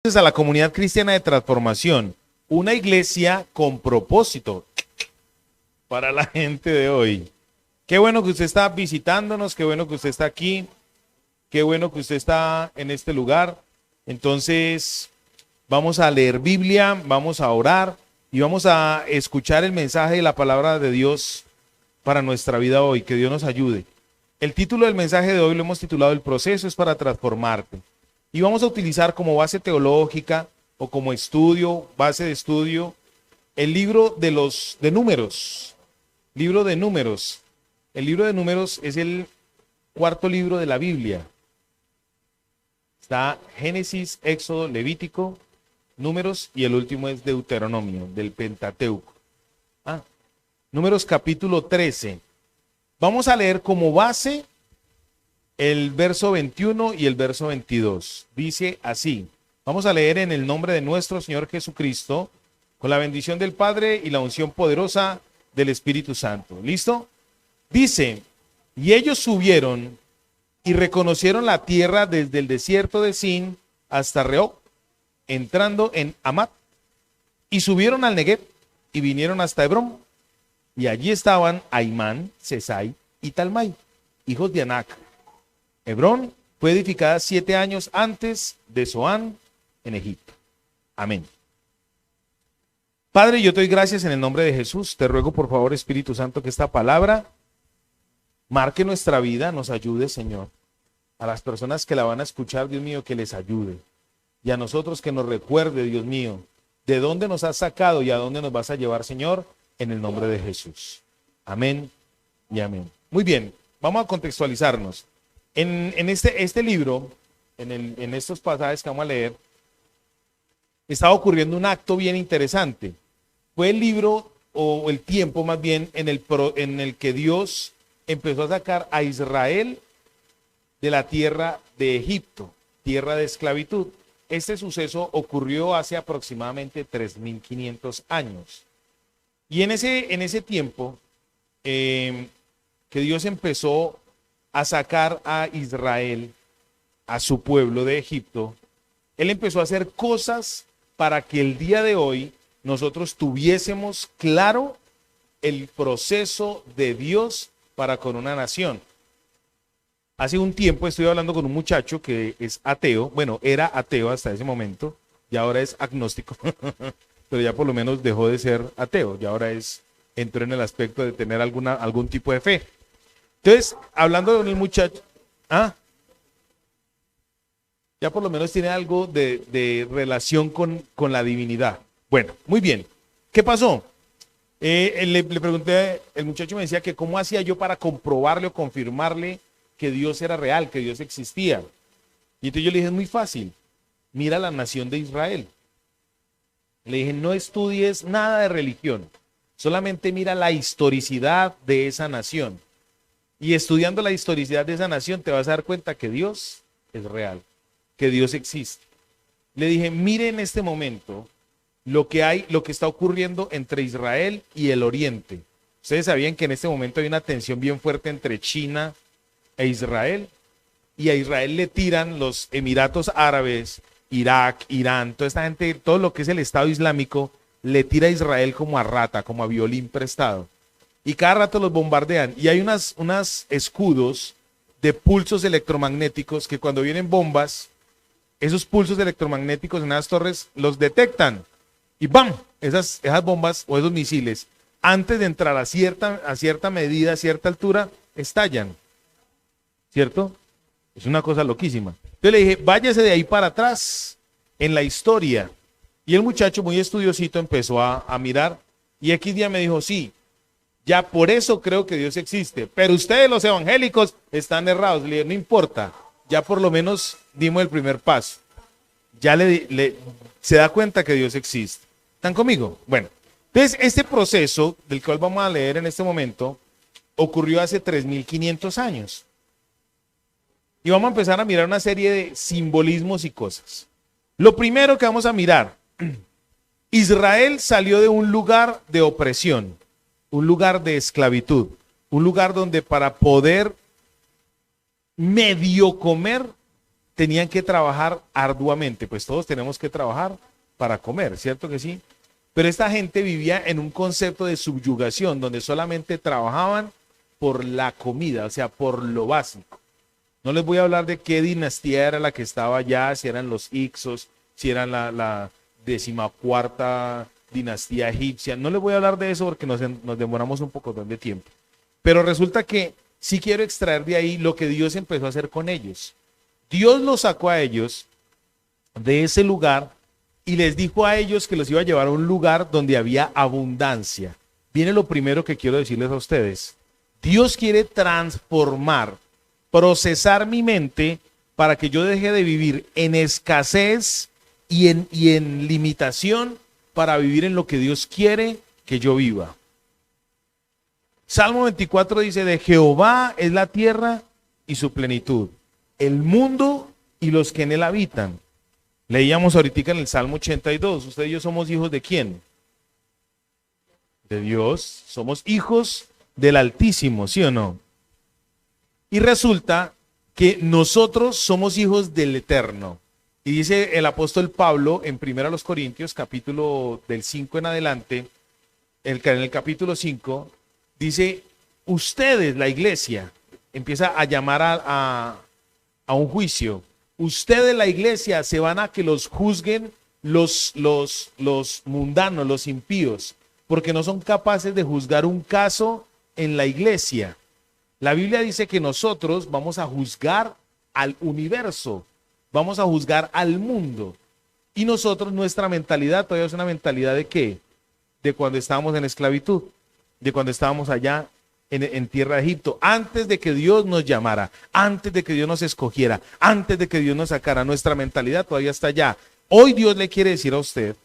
A la Comunidad Cristiana de Transformación, una iglesia con propósito para la gente de hoy. Qué bueno que usted está visitándonos, qué bueno que usted está aquí, qué bueno que usted está en este lugar. Entonces, vamos a leer Biblia, vamos a orar y vamos a escuchar el mensaje de la palabra de Dios para nuestra vida hoy. Que Dios nos ayude. El título del mensaje de hoy lo hemos titulado El proceso es para transformarte. Y vamos a utilizar como base teológica o como estudio, base de estudio, el libro de Números. Libro de Números. El libro de Números es el cuarto libro de la Biblia. Está Génesis, Éxodo, Levítico, Números y el último es Deuteronomio, del Pentateuco. Números capítulo 13. Vamos a leer como base el verso 21 y el verso 22. Dice así. Vamos a leer en el nombre de nuestro Señor Jesucristo, con la bendición del Padre y la unción poderosa del Espíritu Santo. ¿Listo? Dice, y ellos subieron y reconocieron la tierra desde el desierto de Sin hasta Rehob, entrando en Amat, y subieron al Negev y vinieron hasta Hebrón, y allí estaban Aimán, Sesai y Talmai, hijos de Anac. Hebrón fue edificada 7 años antes de Zoán en Egipto. Amén. Padre, yo te doy gracias en el nombre de Jesús. Te ruego por favor, Espíritu Santo, que esta palabra marque nuestra vida, nos ayude, Señor. A las personas que la van a escuchar, Dios mío, que les ayude. Y a nosotros que nos recuerde, Dios mío, de dónde nos has sacado y a dónde nos vas a llevar, Señor, en el nombre de Jesús. Amén y amén. Muy bien, vamos a contextualizarnos. En este libro, en estos pasajes que vamos a leer, estaba ocurriendo un acto bien interesante. Fue el libro, o el tiempo más bien, en el que Dios empezó a sacar a Israel de la tierra de Egipto, tierra de esclavitud. Este suceso ocurrió hace aproximadamente 3.500 años. Y en ese tiempo, que Dios empezó a sacar a Israel, a su pueblo de Egipto, Él empezó a hacer cosas para que el día de hoy nosotros tuviésemos claro el proceso de Dios para con una nación. Hace un tiempo estuve hablando con un muchacho que es ateo, bueno, era ateo hasta ese momento, y ahora es agnóstico, pero ya por lo menos dejó de ser ateo, y ahora entró en el aspecto de tener algún tipo de fe. Entonces, hablando con el muchacho, ya por lo menos tiene algo de relación con la divinidad. Bueno, muy bien. ¿Qué pasó? Le pregunté, el muchacho me decía que cómo hacía yo para comprobarle o confirmarle que Dios era real, que Dios existía. Y entonces yo le dije, es muy fácil, mira la nación de Israel. Le dije, no estudies nada de religión, solamente mira la historicidad de esa nación. Y estudiando la historicidad de esa nación te vas a dar cuenta que Dios es real, que Dios existe. Le dije, mire en este momento lo que está ocurriendo entre Israel y el Oriente. Ustedes sabían que en este momento hay una tensión bien fuerte entre China e Israel. Y a Israel le tiran los Emiratos Árabes, Irak, Irán, toda esta gente, todo lo que es el Estado Islámico, le tira a Israel como a rata, como a violín prestado. Y cada rato los bombardean. Y hay unas escudos de pulsos electromagnéticos que cuando vienen bombas, esos pulsos electromagnéticos en esas torres los detectan. Y ¡bam! Esas bombas o esos misiles, antes de entrar a cierta medida, a cierta altura, estallan. ¿Cierto? Es una cosa loquísima. Entonces le dije, váyase de ahí para atrás en la historia. Y el muchacho muy estudiosito empezó a mirar. Y X día me dijo, sí, ya por eso creo que Dios existe. Pero ustedes los evangélicos están errados. Le dije, no importa, ya por lo menos dimos el primer paso. Ya se da cuenta que Dios existe. ¿Están conmigo? Bueno, entonces este proceso del cual vamos a leer en este momento ocurrió hace 3.500 años. Y vamos a empezar a mirar una serie de simbolismos y cosas. Lo primero que vamos a mirar, Israel salió de un lugar de opresión, un lugar de esclavitud, un lugar donde para poder medio comer tenían que trabajar arduamente. Pues todos tenemos que trabajar para comer, ¿cierto que sí? Pero esta gente vivía en un concepto de subyugación, donde solamente trabajaban por la comida, o sea, por lo básico. No les voy a hablar de qué dinastía era la que estaba allá, si eran los Ixos, si eran la 14ª dinastía egipcia. No les voy a hablar de eso porque nos demoramos un poco de tiempo. Pero resulta que sí quiero extraer de ahí lo que Dios empezó a hacer con ellos. Dios los sacó a ellos de ese lugar y les dijo a ellos que los iba a llevar a un lugar donde había abundancia. Viene lo primero que quiero decirles a ustedes. Dios quiere transformar, procesar mi mente para que yo deje de vivir en escasez y en limitación para vivir en lo que Dios quiere que yo viva. Salmo 24 dice, de Jehová es la tierra y su plenitud, el mundo y los que en él habitan. Leíamos ahorita en el Salmo 82, usted y yo somos hijos ¿de quién? De Dios, somos hijos del Altísimo, ¿sí o no? Y resulta que nosotros somos hijos del Eterno. Y dice el apóstol Pablo en 1 Corintios, capítulo del 5 en adelante, en el capítulo 5, dice, ustedes, la iglesia, empieza a llamar a un juicio. Ustedes, la iglesia, se van a que los juzguen los mundanos, los impíos, porque no son capaces de juzgar un caso en la iglesia. La Biblia dice que nosotros vamos a juzgar al universo, vamos a juzgar al mundo. Y nosotros, nuestra mentalidad todavía es una mentalidad ¿de qué? De cuando estábamos en esclavitud, de cuando estábamos allá en tierra de Egipto, antes de que Dios nos llamara, antes de que Dios nos escogiera, antes de que Dios nos sacara. Nuestra mentalidad todavía está allá. Hoy Dios le quiere decir a usted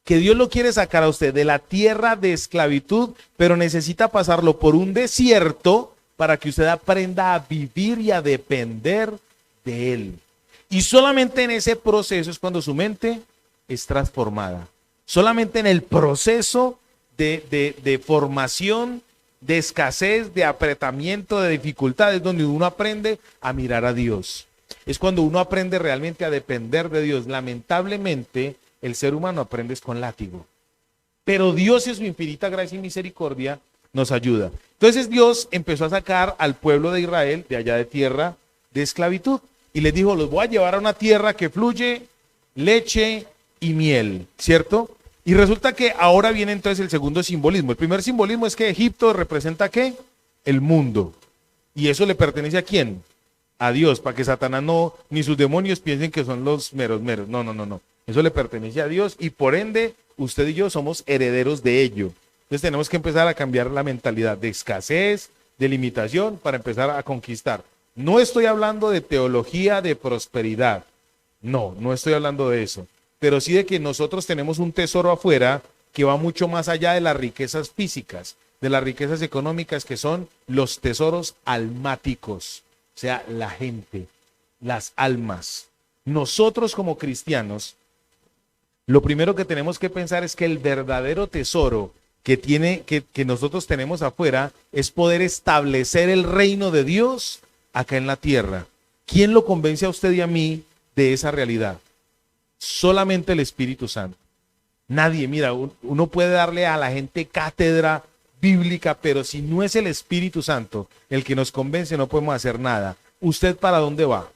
que Dios lo quiere sacar a usted de la tierra de esclavitud, pero necesita pasarlo por un desierto para que usted aprenda a vivir y a depender de Él. Y solamente en ese proceso es cuando su mente es transformada. Solamente en el proceso de formación, de escasez, de apretamiento, de dificultades, donde uno aprende a mirar a Dios. Es cuando uno aprende realmente a depender de Dios. Lamentablemente, el ser humano aprende con látigo. Pero Dios en su infinita gracia y misericordia nos ayuda. Entonces Dios empezó a sacar al pueblo de Israel de allá de tierra de esclavitud. Y les dijo, los voy a llevar a una tierra que fluye leche y miel, ¿cierto? Y resulta que ahora viene entonces el segundo simbolismo. El primer simbolismo es que Egipto representa ¿qué? El mundo. ¿Y eso le pertenece a quién? A Dios, para que Satanás ni sus demonios piensen que son los meros. No. Eso le pertenece a Dios y por ende usted y yo somos herederos de ello. Entonces tenemos que empezar a cambiar la mentalidad de escasez, de limitación, para empezar a conquistar. No estoy hablando de teología de prosperidad. No estoy hablando de eso. Pero sí de que nosotros tenemos un tesoro afuera que va mucho más allá de las riquezas físicas, de las riquezas económicas, que son los tesoros almáticos, o sea, la gente, las almas. Nosotros como cristianos, lo primero que tenemos que pensar es que el verdadero tesoro que nosotros tenemos afuera es poder establecer el reino de Dios acá en la tierra. ¿Quién lo convence a usted y a mí de esa realidad? Solamente el Espíritu Santo. Nadie, mira, uno puede darle a la gente cátedra bíblica, pero si no es el Espíritu Santo el que nos convence, no podemos hacer nada. ¿Usted para dónde va?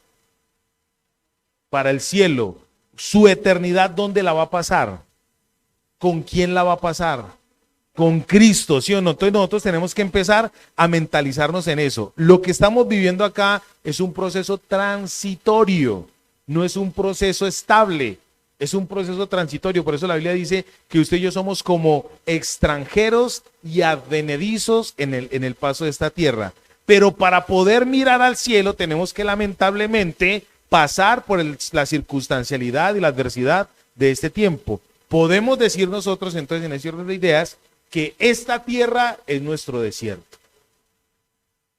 Para el cielo. ¿Su eternidad dónde la va a pasar? ¿Con quién la va a pasar? Con Cristo, ¿sí o no? Entonces nosotros tenemos que empezar a mentalizarnos en eso. Lo que estamos viviendo acá es un proceso transitorio. No es un proceso estable, es un proceso transitorio. Por eso la Biblia dice que usted y yo somos como extranjeros y advenedizos en el paso de esta tierra. Pero para poder mirar al cielo tenemos que lamentablemente pasar por la circunstancialidad y la adversidad de este tiempo. Podemos decir nosotros entonces en ese orden de ideas que esta tierra es nuestro desierto.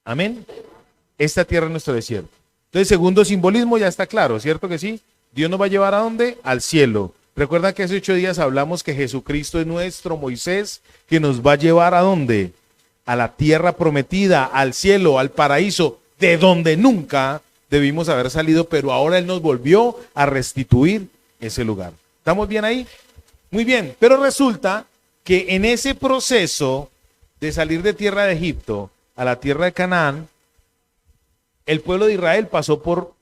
Amén. Esta tierra es nuestro desierto. Entonces, segundo simbolismo ya está claro, ¿cierto que sí? Dios nos va a llevar ¿a dónde? Al cielo. Recuerda que hace 8 días hablamos que Jesucristo es nuestro Moisés, que nos va a llevar ¿a dónde? A la tierra prometida, al cielo, al paraíso, de donde nunca debimos haber salido, pero ahora Él nos volvió a restituir ese lugar. ¿Estamos bien ahí? Muy bien, pero resulta que en ese proceso de salir de tierra de Egipto a la tierra de Canaán, el pueblo de Israel pasó por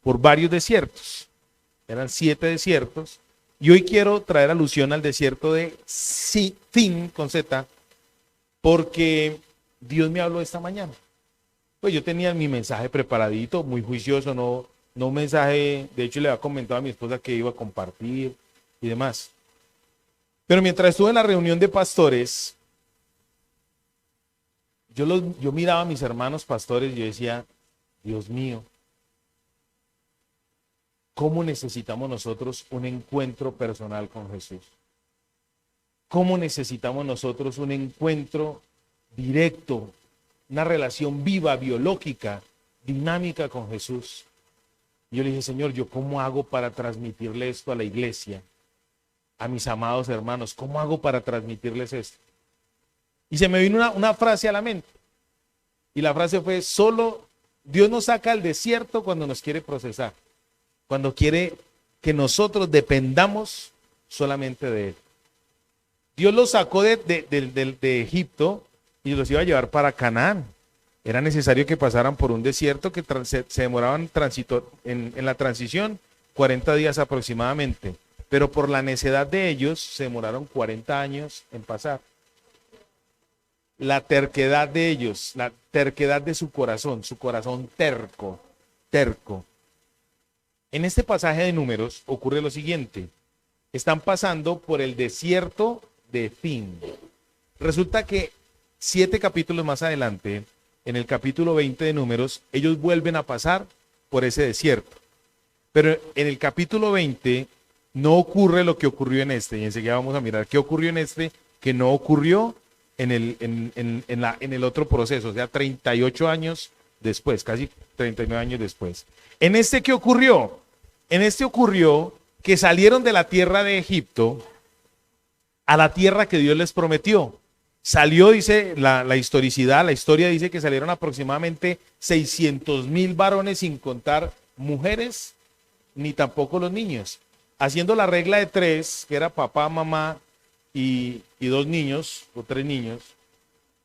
varios desiertos. Eran 7 desiertos. Y hoy quiero traer alusión al desierto de Sin, con Z, porque Dios me habló esta mañana. Pues yo tenía mi mensaje preparadito, muy juicioso, no un mensaje, de hecho le había comentado a mi esposa que iba a compartir y demás. Pero mientras estuve en la reunión de pastores, yo miraba a mis hermanos pastores y yo decía, Dios mío, ¿cómo necesitamos nosotros un encuentro personal con Jesús? ¿Cómo necesitamos nosotros un encuentro directo, una relación viva, biológica, dinámica con Jesús? Y yo le dije, Señor, ¿yo cómo hago para transmitirle esto a la iglesia, a mis amados hermanos? ¿Cómo hago para transmitirles esto? Y se me vino una frase a la mente. Y la frase fue, solo Dios nos saca al desierto cuando nos quiere procesar. Cuando quiere que nosotros dependamos solamente de Él. Dios los sacó de Egipto y los iba a llevar para Canaán. Era necesario que pasaran por un desierto que se demoraban en la transición 40 días aproximadamente. Pero por la necedad de ellos se demoraron 40 años en pasar. La terquedad de ellos, la terquedad de su corazón terco. En este pasaje de Números ocurre lo siguiente. Están pasando por el desierto de Fin. Resulta que 7 capítulos más adelante, en el capítulo 20 de Números, ellos vuelven a pasar por ese desierto. Pero en el capítulo 20 no ocurre lo que ocurrió en este. Y enseguida vamos a mirar qué ocurrió en este que no ocurrió en el otro proceso. O sea, 38 años después, casi 39 años después. ¿En este qué ocurrió? En este ocurrió que salieron de la tierra de Egipto a la tierra que Dios les prometió. Salió, dice la historicidad, la historia dice que salieron aproximadamente 600,000 varones sin contar mujeres ni tampoco los niños. Haciendo la regla de 3, que era papá, mamá y 2 niños o 3 niños,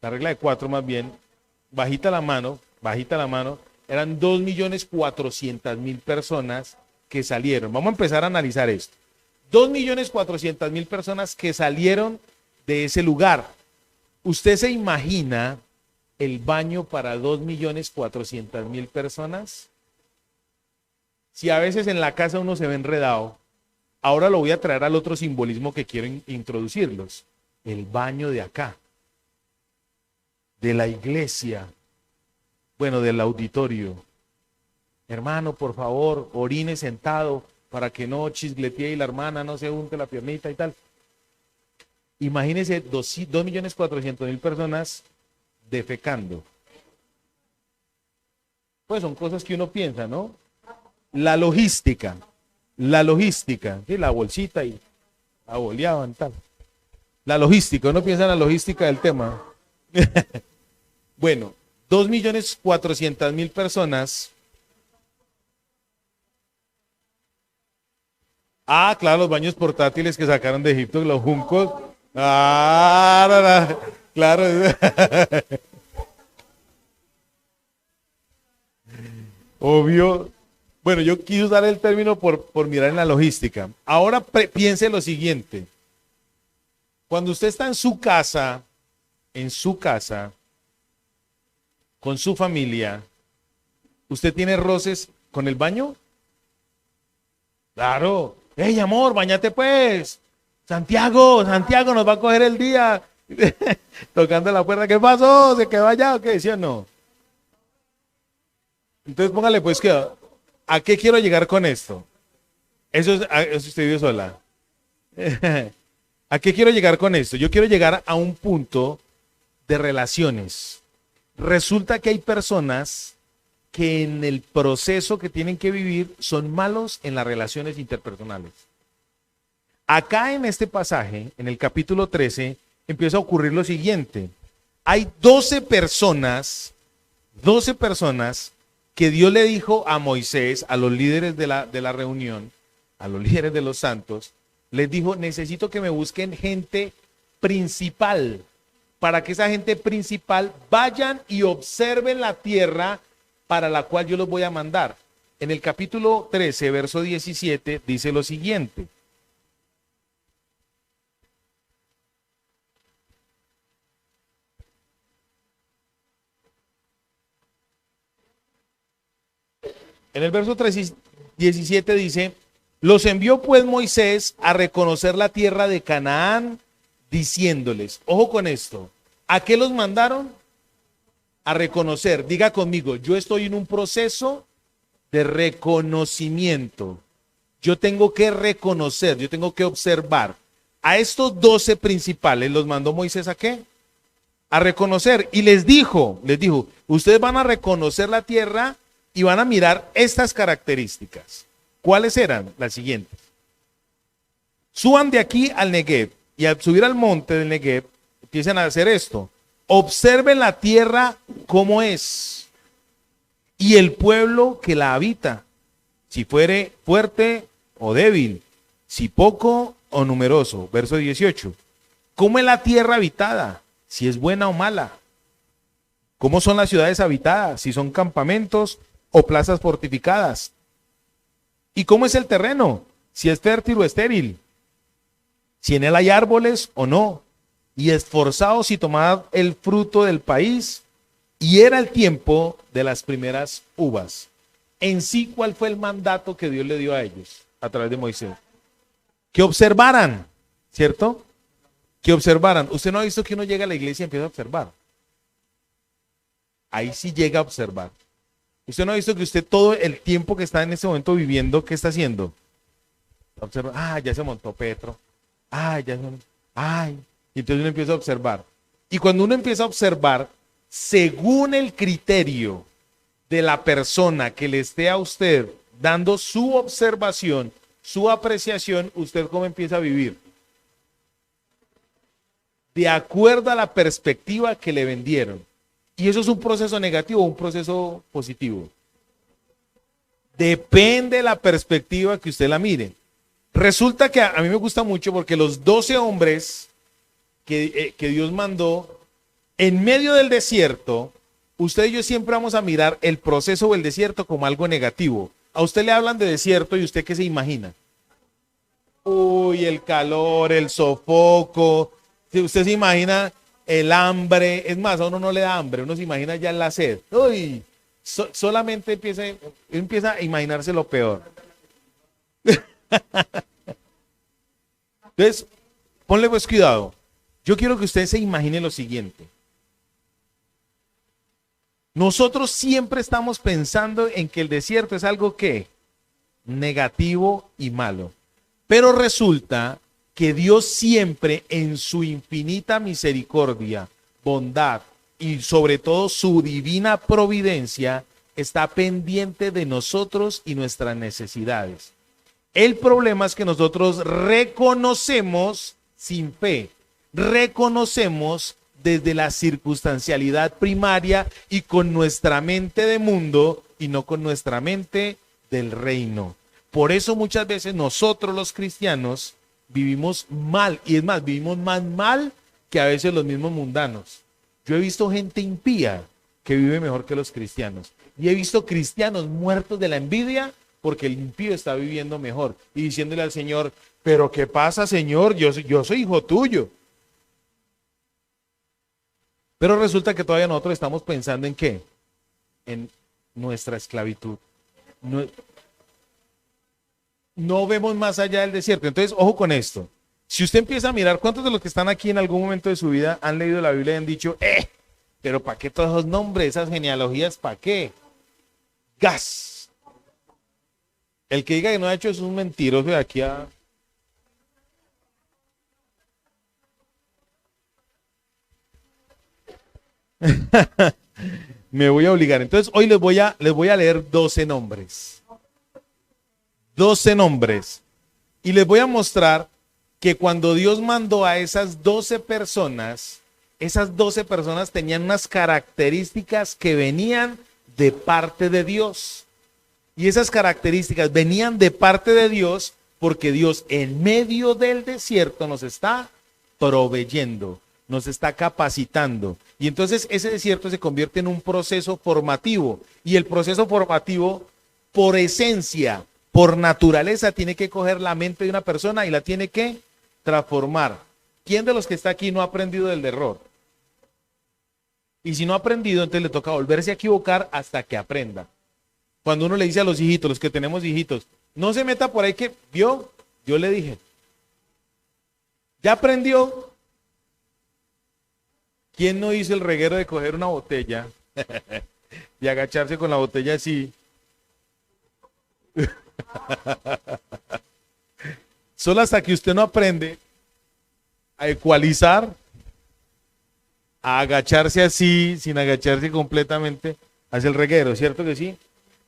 la regla de 4 más bien, bajita la mano, eran 2.400.000 personas que salieron. Vamos a empezar a analizar esto. 2.400.000 personas que salieron de ese lugar. ¿Usted se imagina el baño para 2.400.000 personas? Si a veces en la casa uno se ve enredado, ahora lo voy a traer al otro simbolismo que quiero introducirlos. El baño de acá, de la iglesia, bueno, del auditorio. Hermano, por favor, orine sentado para que no chisgletee y la hermana no se unte la piernita y tal. Imagínense 2.400.000 personas defecando. Pues son cosas que uno piensa, ¿no? La logística, ¿sí? La bolsita y la boleaban, tal. La logística, uno piensa en la logística del tema. Bueno, 2.400.000 personas. Ah, claro, los baños portátiles que sacaron de Egipto, los juncos. Ah, claro. Obvio. Bueno, yo quise usar el término por mirar en la logística. Ahora piense lo siguiente. Cuando usted está en su casa, con su familia, ¿usted tiene roces con el baño? Claro. ¡Ey, amor, bañate pues! Santiago nos va a coger el día. Tocando la puerta, ¿qué pasó? ¿Se quedó allá o qué? ¿Sí o no? Entonces póngale pues que, ¿a qué quiero llegar con esto? Eso usted vive sola. ¿A qué quiero llegar con esto? Yo quiero llegar a un punto de relaciones. Resulta que hay personas que en el proceso que tienen que vivir son malos en las relaciones interpersonales. Acá en este pasaje, en el capítulo 13, empieza a ocurrir lo siguiente. Hay 12 personas que Dios le dijo a Moisés, a los líderes de la reunión, a los líderes de los santos, les dijo, necesito que me busquen gente principal, para que esa gente principal vayan y observen la tierra para la cual yo los voy a mandar. En el capítulo 13, verso 17, dice lo siguiente. En el verso 17 dice, los envió pues Moisés a reconocer la tierra de Canaán, diciéndoles, ojo con esto, ¿a qué los mandaron? A reconocer, diga conmigo, yo estoy en un proceso de reconocimiento. Yo tengo que reconocer, yo tengo que observar. A estos 12 principales los mandó Moisés ¿a qué? A reconocer. Y les dijo, ustedes van a reconocer la tierra y van a mirar estas características. ¿Cuáles eran? Las siguientes. Suban de aquí al Negev y al subir al monte del Negev, empiecen a hacer esto. Observen la tierra como es y el pueblo que la habita, si fuere fuerte o débil, si poco o numeroso. Verso 18. ¿Cómo es la tierra habitada? Si es buena o mala. ¿Cómo son las ciudades habitadas? Si son campamentos o plazas fortificadas. ¿Y cómo es el terreno? Si es fértil o estéril. Si en él hay árboles o no. Y esforzaos y tomad el fruto del país. Y era el tiempo de las primeras uvas. En sí, ¿cuál fue el mandato que Dios le dio a ellos a través de Moisés? Que observaran, ¿cierto? Que observaran. Usted no ha visto que uno llega a la iglesia y empieza a observar. Ahí sí llega a observar. Usted no ha visto que usted todo el tiempo que está en ese momento viviendo, ¿qué está haciendo? Observa, ya se montó Petro. Y entonces uno empieza a observar. Y cuando uno empieza a observar, según el criterio de la persona que le esté a usted dando su observación, su apreciación, usted cómo empieza a vivir. De acuerdo a la perspectiva que le vendieron. ¿Y eso es un proceso negativo o un proceso positivo? Depende de la perspectiva que usted la mire. Resulta que a mí me gusta mucho porque los 12 hombres que Dios mandó en medio del desierto, usted y yo siempre vamos a mirar el proceso o el desierto como algo negativo. A usted le hablan de desierto y usted ¿qué se imagina? Uy, el calor, el sofoco. Usted se imagina el hambre. Es más, a uno no le da hambre, uno se imagina ya la sed. Uy, solamente empieza a imaginarse lo peor. Entonces, ponle pues cuidado. Yo quiero que usted se imagine lo siguiente. Nosotros siempre estamos pensando en que el desierto es algo que negativo y malo. Pero resulta que Dios siempre en su infinita misericordia, bondad y sobre todo su divina providencia está pendiente de nosotros y nuestras necesidades. El problema es que nosotros reconocemos sin fe, reconocemos desde la circunstancialidad primaria y con nuestra mente de mundo y no con nuestra mente del reino. Por eso muchas veces nosotros los cristianos vivimos mal, y es más, vivimos más mal que a veces los mismos mundanos. Yo he visto gente impía que vive mejor que los cristianos, y he visto cristianos muertos de la envidia porque el impío está viviendo mejor y diciéndole al Señor, pero ¿qué pasa, Señor? Yo soy hijo tuyo. Pero resulta que todavía nosotros estamos pensando en ¿qué? En nuestra esclavitud. No vemos más allá del desierto. Entonces, ojo con esto. Si usted empieza a mirar, ¿cuántos de los que están aquí en algún momento de su vida han leído la Biblia y han dicho, pero ¿para qué todos esos nombres, esas genealogías, para qué? Gas. El que diga que no ha hecho eso es un mentiroso de aquí a... Me voy a obligar. Entonces, hoy les voy a leer 12 nombres. 12 nombres. Y les voy a mostrar que cuando Dios mandó a esas 12 personas tenían unas características que venían de parte de Dios. Y esas características venían de parte de Dios porque Dios en medio del desierto nos está proveyendo, nos está capacitando. Y entonces ese desierto se convierte en un proceso formativo. Y el proceso formativo, por esencia, por naturaleza, tiene que coger la mente de una persona y la tiene que transformar. ¿Quién de los que está aquí no ha aprendido del error? Y si no ha aprendido, entonces le toca volverse a equivocar hasta que aprenda. Cuando uno le dice a los hijitos, los que tenemos hijitos, no se meta por ahí que vio, yo le dije, ¿ya aprendió? ¿Quién no hizo el reguero de coger una botella y agacharse con la botella así? Solo hasta que usted no aprende a ecualizar, a agacharse así, sin agacharse completamente, hace el reguero, ¿cierto que sí?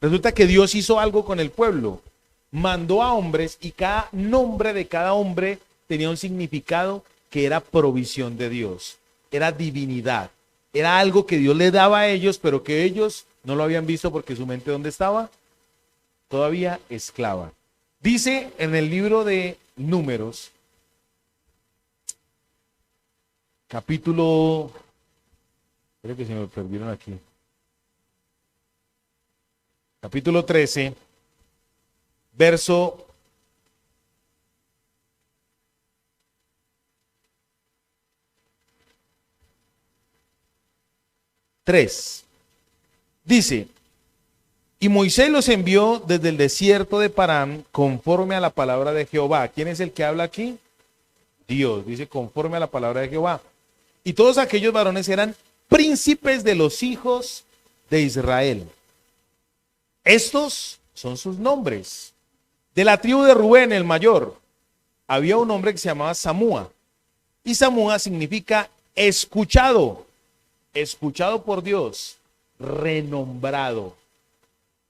Resulta que Dios hizo algo con el pueblo, mandó a hombres y cada nombre de cada hombre tenía un significado que era provisión de Dios, era divinidad, era algo que Dios le daba a ellos, pero que ellos no lo habían visto porque su mente ¿dónde estaba? Todavía esclava. Dice en el libro de Números, capítulo, creo que se me perdieron aquí, capítulo 13, verso 3. Dice, y Moisés los envió desde el desierto de Parán conforme a la palabra de Jehová. ¿Quién es el que habla aquí? Dios, dice conforme a la palabra de Jehová. Y todos aquellos varones eran príncipes de los hijos de Israel. Estos son sus nombres. De la tribu de Rubén, el mayor, había un hombre que se llamaba Samúa. Y Samúa significa escuchado, escuchado por Dios, renombrado.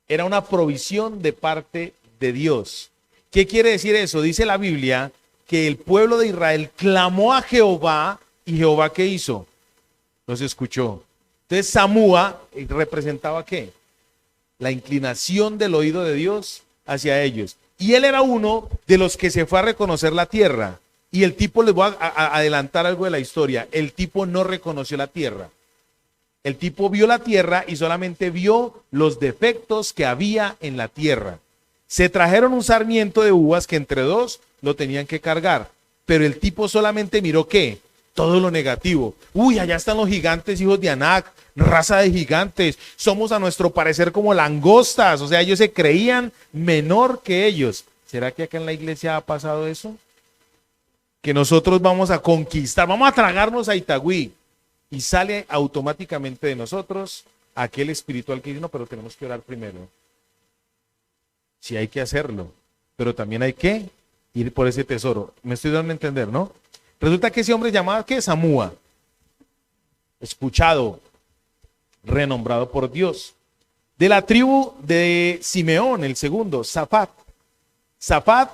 Era una provisión de parte de Dios. ¿Qué quiere decir eso? Dice la Biblia que el pueblo de Israel clamó a Jehová y Jehová ¿qué hizo? Los escuchó. Entonces Samúa representaba ¿qué? La inclinación del oído de Dios hacia ellos. Y él era uno de los que se fue a reconocer la tierra. Y el tipo, les voy a adelantar algo de la historia, el tipo no reconoció la tierra. El tipo vio la tierra y solamente vio los defectos que había en la tierra. Se trajeron un sarmiento de uvas que entre dos lo tenían que cargar. Pero el tipo solamente miró ¿qué? Todo lo negativo. Uy, allá están los gigantes, hijos de Anac, raza de gigantes. Somos a nuestro parecer como langostas. O sea, ellos se creían menor que ellos. ¿Será que acá en la iglesia ha pasado eso? Que nosotros vamos a conquistar, vamos a tragarnos a Itagüí. Y sale automáticamente de nosotros aquel espiritual que dice, no, pero tenemos que orar primero. Sí hay que hacerlo, pero también hay que ir por ese tesoro. Me estoy dando a entender, ¿no? Resulta que ese hombre llamado, ¿qué? Samúa. Escuchado, renombrado por Dios. De la tribu de Simeón, el segundo, Safat. Safat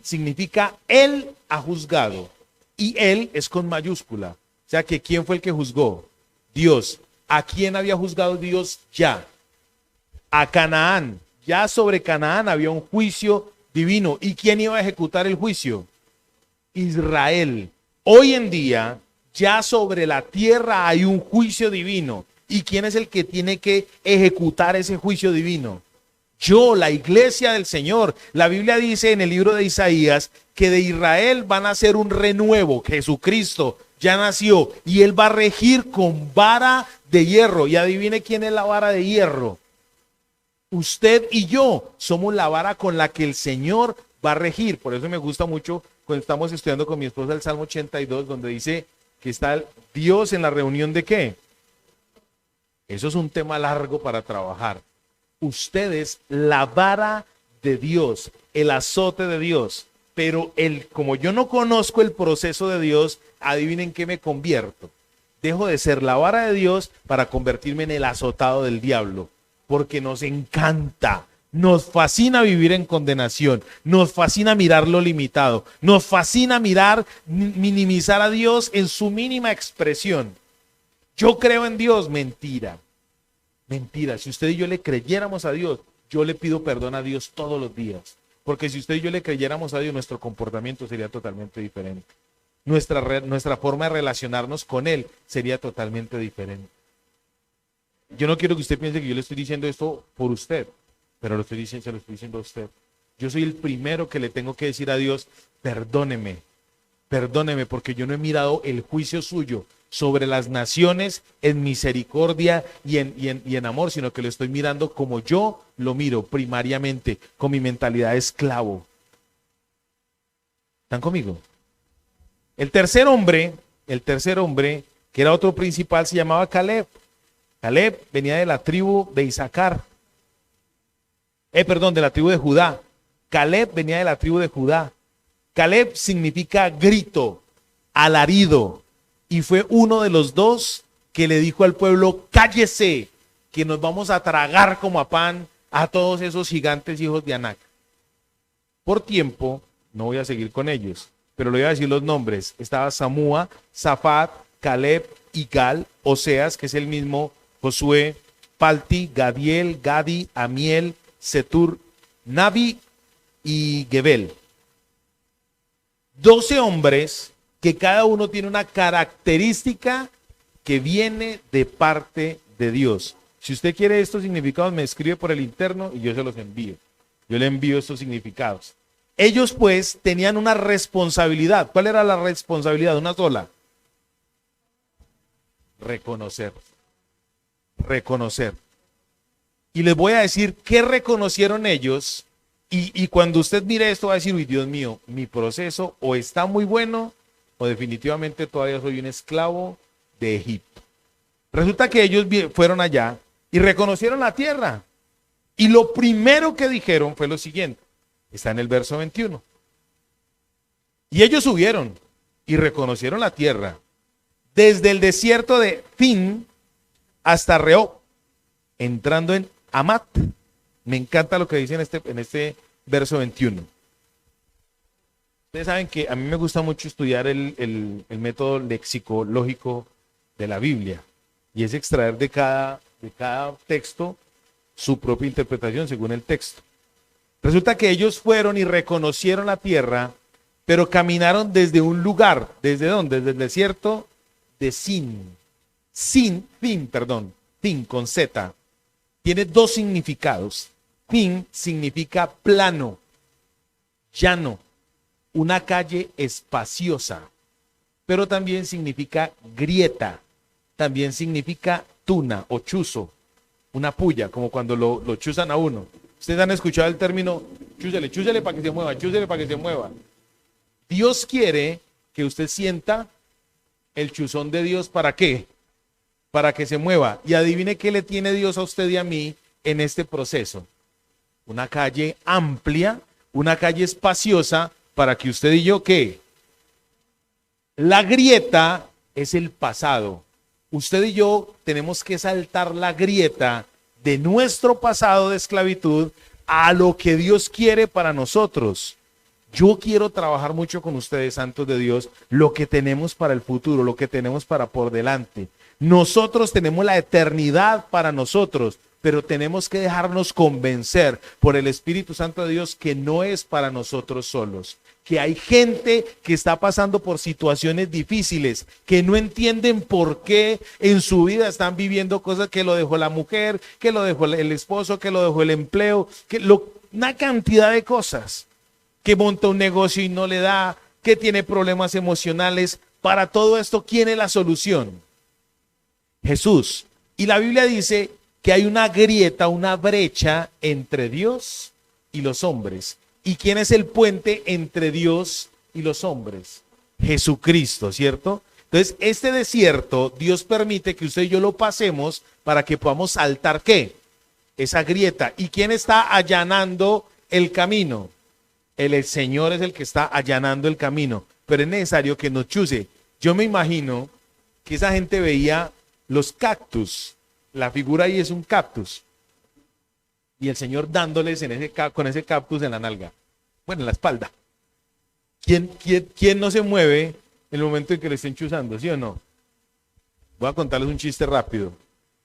significa él ha juzgado. Y él es con mayúscula. O sea que ¿quién fue el que juzgó? Dios. ¿A quién había juzgado Dios ya? A Canaán. Ya sobre Canaán había un juicio divino. ¿Y quién iba a ejecutar el juicio? Israel. Hoy en día, ya sobre la tierra hay un juicio divino. ¿Y quién es el que tiene que ejecutar ese juicio divino? Yo, la iglesia del Señor. La Biblia dice en el libro de Isaías que de Israel van a hacer un renuevo. Jesucristo ya nació y él va a regir con vara de hierro. Y adivine quién es la vara de hierro. Usted y yo somos la vara con la que el Señor va a regir. Por eso me gusta mucho cuando estamos estudiando con mi esposa el Salmo 82, donde dice que está Dios en la reunión de ¿qué? Eso es un tema largo para trabajar. Ustedes, la vara de Dios, el azote de Dios. Pero como yo no conozco el proceso de Dios, adivinen qué me convierto. Dejo de ser la vara de Dios para convertirme en el azotado del diablo. Porque nos encanta, nos fascina vivir en condenación, nos fascina mirar lo limitado, nos fascina minimizar a Dios en su mínima expresión. Yo creo en Dios, mentira. Mentira, si usted y yo le creyéramos a Dios, yo le pido perdón a Dios todos los días. Porque si usted y yo le creyéramos a Dios, nuestro comportamiento sería totalmente diferente. Nuestra forma de relacionarnos con Él sería totalmente diferente. Yo no quiero que usted piense que yo le estoy diciendo esto por usted, pero se lo estoy diciendo a usted. Yo soy el primero que le tengo que decir a Dios, perdóneme, perdóneme, porque yo no he mirado el juicio suyo sobre las naciones en misericordia y en amor, sino que lo estoy mirando como yo lo miro primariamente, con mi mentalidad de esclavo. ¿Están conmigo? El tercer hombre, que era otro principal, se llamaba Caleb. Caleb venía de la tribu de Isaacar. De la tribu de Judá. Caleb venía de la tribu de Judá. Caleb significa grito, alarido, y fue uno de los dos que le dijo al pueblo, cállese, que nos vamos a tragar como a pan a todos esos gigantes hijos de Anac. Por tiempo, no voy a seguir con ellos, pero le voy a decir los nombres. Estaba Samúa, Zafat, Caleb, Igal, Oseas, que es el mismo, Josué, Palti, Gadiel, Gadi, Amiel, Setur, Nabi y Gebel. 12 hombres que cada uno tiene una característica que viene de parte de Dios. Si usted quiere estos significados, me escribe por el interno y yo se los envío. Yo le envío estos significados. Ellos pues tenían una responsabilidad. ¿Cuál era la responsabilidad? Una sola. Reconocer. Reconocer. Y les voy a decir qué reconocieron ellos. Y cuando usted mire esto va a decir, uy, Dios mío, mi proceso o está muy bueno o definitivamente todavía soy un esclavo de Egipto. Resulta que ellos fueron allá y reconocieron la tierra. Y lo primero que dijeron fue lo siguiente. Está en el verso 21. Y ellos subieron y reconocieron la tierra desde el desierto de Fin hasta Rehob, entrando en Amat. Me encanta lo que dice en este verso 21. Ustedes saben que a mí me gusta mucho estudiar el método lexicológico de la Biblia y es extraer de cada texto su propia interpretación según el texto. Resulta que ellos fueron y reconocieron la tierra, pero caminaron desde un lugar. ¿Desde dónde? Desde el desierto de Sin, con Z. Tiene dos significados. Fin significa plano, llano, una calle espaciosa, pero también significa grieta, también significa tuna o chuzo, una puya, como cuando lo chuzan a uno. Ustedes han escuchado el término, chúzele para que se mueva, chúzele para que se mueva. Dios quiere que usted sienta el chuzón de Dios, ¿para qué? Para que se mueva. Y adivine qué le tiene Dios a usted y a mí en este proceso. Una calle amplia, una calle espaciosa, para que usted y yo, ¿qué? La grieta es el pasado. Usted y yo tenemos que saltar la grieta de nuestro pasado de esclavitud a lo que Dios quiere para nosotros. Yo quiero trabajar mucho con ustedes, santos de Dios, lo que tenemos para el futuro, lo que tenemos para por delante. Nosotros tenemos la eternidad para nosotros, pero tenemos que dejarnos convencer por el Espíritu Santo de Dios que no es para nosotros solos, que hay gente que está pasando por situaciones difíciles, que no entienden por qué en su vida están viviendo cosas que lo dejó la mujer, que lo dejó el esposo, que lo dejó el empleo, una cantidad de cosas, que monta un negocio y no le da, que tiene problemas emocionales. Para todo esto, ¿quién es la solución? Jesús. Y la Biblia dice que hay una grieta, una brecha entre Dios y los hombres. ¿Y quién es el puente entre Dios y los hombres? Jesucristo, ¿cierto? Entonces, este desierto, Dios permite que usted y yo lo pasemos para que podamos saltar, ¿qué? Esa grieta. ¿Y quién está allanando el camino? El Señor es el que está allanando el camino. Pero es necesario que nos chuce. Yo me imagino que esa gente veía los cactus. La figura ahí es un cactus. Y el Señor dándoles con ese cactus en la nalga. Bueno, en la espalda. ¿Quién no se mueve en el momento en que le estén chuzando? ¿Sí o no? Voy a contarles un chiste rápido.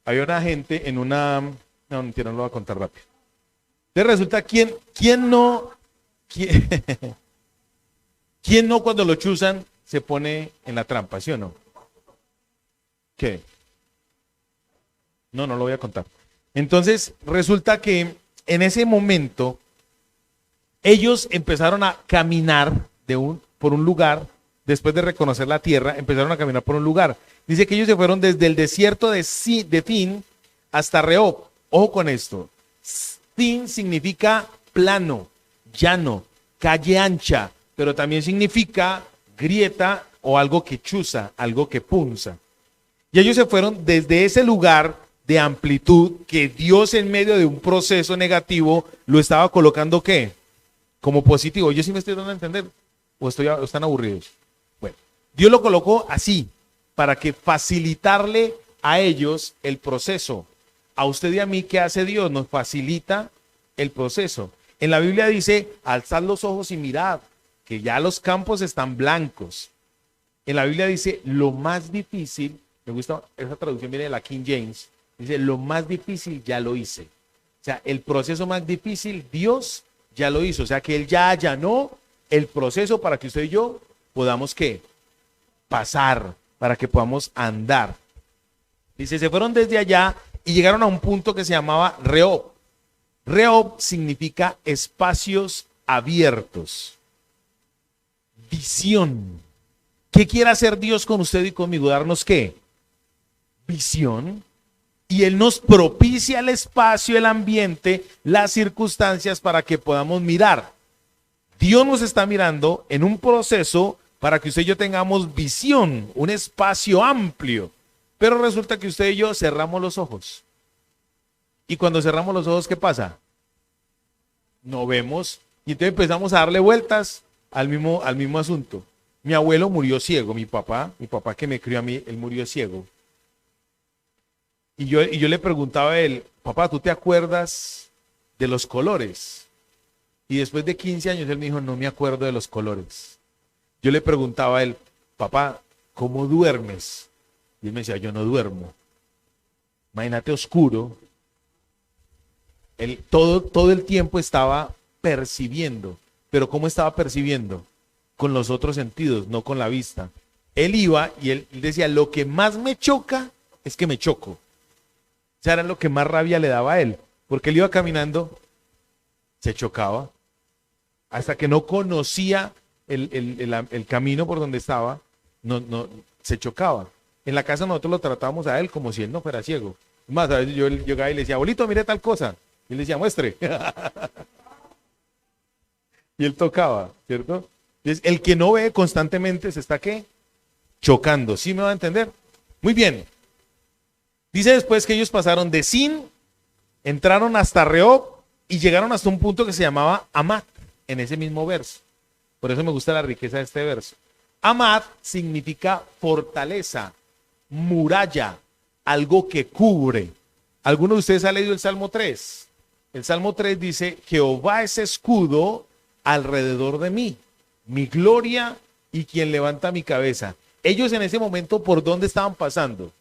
Había una gente en una... No, mentira, no lo voy a contar rápido. Entonces resulta, ¿quién no... quién, quién no cuando lo chuzan se pone en la trampa, ¿sí o no? ¿Qué? No, no lo voy a contar. Entonces resulta que en ese momento ellos empezaron a caminar por un lugar, después de reconocer la tierra, empezaron a caminar por un lugar. Dice que ellos se fueron desde el desierto de Fin hasta Rehob. Ojo con esto. Fin significa plano, llano, calle ancha, pero también significa grieta o algo que chuza, algo que punza. Y ellos se fueron desde ese lugar de amplitud que Dios en medio de un proceso negativo lo estaba colocando, ¿qué? Como positivo. Yo sí me estoy dando a entender. ¿O están aburridos? Bueno, Dios lo colocó así, para que facilitarle a ellos el proceso. A usted y a mí, ¿qué hace Dios? Nos facilita el proceso. En la Biblia dice, alzad los ojos y mirad, que ya los campos están blancos. En la Biblia dice, lo más difícil, me gusta, esa traducción viene de la King James, dice, lo más difícil ya lo hice. O sea, el proceso más difícil, Dios ya lo hizo. O sea, que Él ya allanó el proceso para que usted y yo podamos, ¿qué? Pasar, para que podamos andar. Dice, se fueron desde allá y llegaron a un punto que se llamaba Rehob. Rehob significa espacios abiertos. Visión. ¿Qué quiere hacer Dios con usted y conmigo? ¿Darnos qué? Visión. Y Él nos propicia el espacio, el ambiente, las circunstancias para que podamos mirar. Dios nos está mirando en un proceso para que usted y yo tengamos visión, un espacio amplio. Pero resulta que usted y yo cerramos los ojos. Y cuando cerramos los ojos, ¿qué pasa? No vemos. Y entonces empezamos a darle vueltas al mismo asunto. Mi abuelo murió ciego, mi papá que me crió a mí, él murió ciego. Y yo le preguntaba a él, papá, ¿tú te acuerdas de los colores? Y después de 15 años él me dijo, no me acuerdo de los colores. Yo le preguntaba a él, papá, ¿cómo duermes? Y él me decía, yo no duermo. Imagínate oscuro. Él todo el tiempo estaba percibiendo. Pero ¿cómo estaba percibiendo? Con los otros sentidos, no con la vista. Él iba y él decía, lo que más me choca es que me choco. O sea, era lo que más rabia le daba a él. Porque él iba caminando, se chocaba. Hasta que no conocía el camino por donde estaba, no, se chocaba. En la casa nosotros lo tratábamos a él como si él no fuera ciego. Más, a veces yo llegaba y le decía, abuelito, mire tal cosa. Y él decía, muestre. Y él tocaba, ¿cierto? Entonces, el que no ve constantemente se está, ¿qué? Chocando. ¿Sí me va a entender? Muy bien. Dice después que ellos pasaron de Sin, entraron hasta Rehob y llegaron hasta un punto que se llamaba Amat, en ese mismo verso. Por eso me gusta la riqueza de este verso. Amat significa fortaleza, muralla, algo que cubre. ¿Alguno de ustedes ha leído el Salmo 3? El Salmo 3 dice, Jehová es escudo alrededor de mí, mi gloria y quien levanta mi cabeza. Ellos en ese momento, ¿por dónde estaban pasando?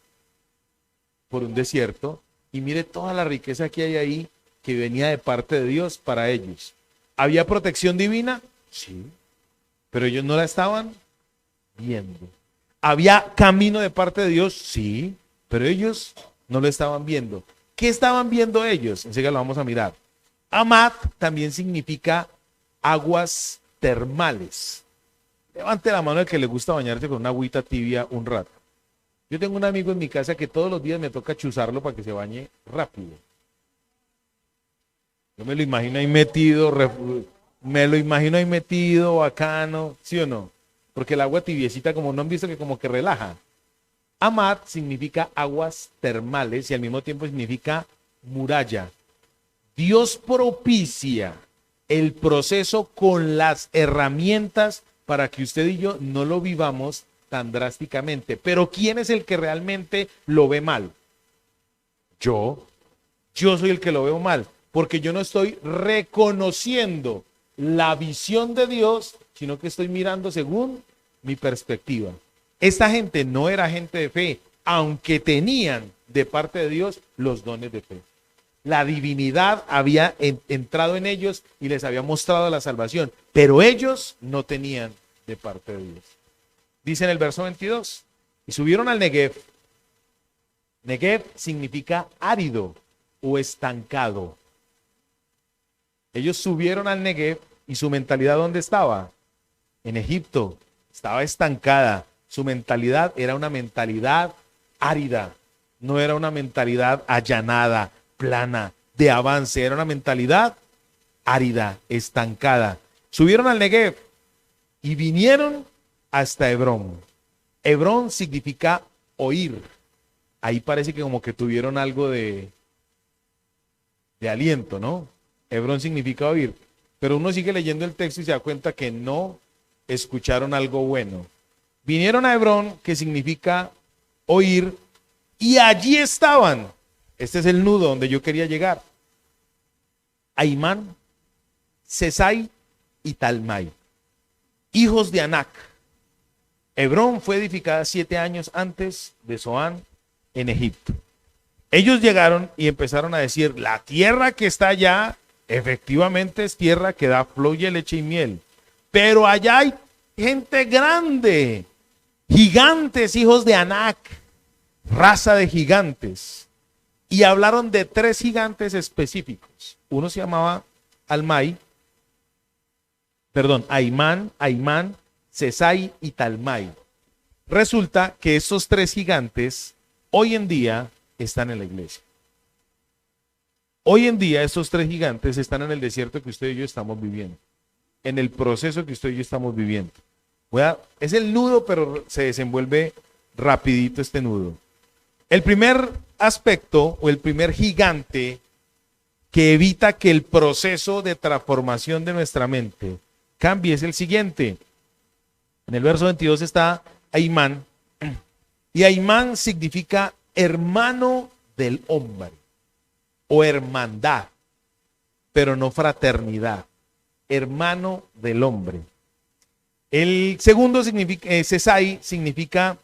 Por un desierto. Y mire toda la riqueza que hay ahí que venía de parte de Dios para ellos. ¿Había protección divina? Sí. Pero ellos no la estaban viendo. ¿Había camino de parte de Dios? Sí. Pero ellos no lo estaban viendo. ¿Qué estaban viendo ellos? Enseguida lo vamos a mirar. Amat también significa aguas termales. Levante la mano el que le gusta bañarse con una agüita tibia un rato. Yo tengo un amigo en mi casa que todos los días me toca chuzarlo para que se bañe rápido. Yo me lo imagino ahí metido, bacano, ¿sí o no? Porque el agua tibiecita, como no han visto, que como que relaja. Amat significa aguas termales y al mismo tiempo significa muralla. Dios propicia el proceso con las herramientas para que usted y yo no lo vivamos tan drásticamente. Pero ¿quién es el que realmente lo ve mal? Yo soy el que lo veo mal, porque yo no estoy reconociendo la visión de Dios, sino que estoy mirando según mi perspectiva. Esta gente no era gente de fe, aunque tenían de parte de Dios los dones de fe. La divinidad había entrado en ellos y les había mostrado la salvación, pero ellos no tenían de parte de Dios. Dice en el verso 22, y subieron al Negev. Negev significa árido o estancado. Ellos subieron al Negev y su mentalidad, ¿dónde estaba? En Egipto. Estaba estancada. Su mentalidad era una mentalidad árida. No era una mentalidad allanada, plana, de avance. Era una mentalidad árida, estancada. Subieron al Negev y vinieron hasta Hebrón. Hebrón significa oír. Ahí parece que como que tuvieron algo de aliento, ¿no? Hebrón significa oír. Pero uno sigue leyendo el texto y se da cuenta que no escucharon algo bueno. Vinieron a Hebrón, que significa oír, y allí estaban. Este es el nudo donde yo quería llegar. Ahimán, Sesai y Talmai, hijos de Anac. Hebrón fue edificada 7 años antes de Zoán en Egipto. Ellos llegaron y empezaron a decir, la tierra que está allá, efectivamente es tierra que da fluye leche y miel. Pero allá hay gente grande, gigantes, hijos de Anac, raza de gigantes. Y hablaron de 3 gigantes específicos. Uno se llamaba Ahimán, Sesai y Talmai. Resulta que estos 3 gigantes hoy en día están en la iglesia. Hoy en día estos 3 gigantes están en el desierto que usted y yo estamos viviendo. En el proceso que usted y yo estamos viviendo. Es el nudo, pero se desenvuelve rapidito este nudo. El primer aspecto o el primer gigante que evita que el proceso de transformación de nuestra mente cambie es el siguiente. En el verso 22 está Ahimán. Y Ahimán significa hermano del hombre o hermandad, pero no fraternidad. Hermano del hombre. El segundo significa, Sesai significa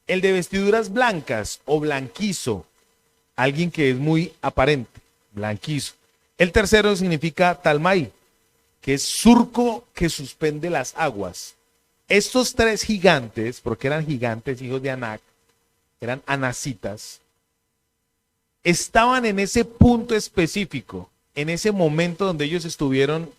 el de vestiduras blancas o blanquizo, alguien que es muy aparente, blanquizo. El tercero significa Talmai, que es surco que suspende las aguas. Estos 3 gigantes, porque eran gigantes, hijos de Anac, eran anacitas, estaban en ese punto específico, en ese momento donde ellos estuvieron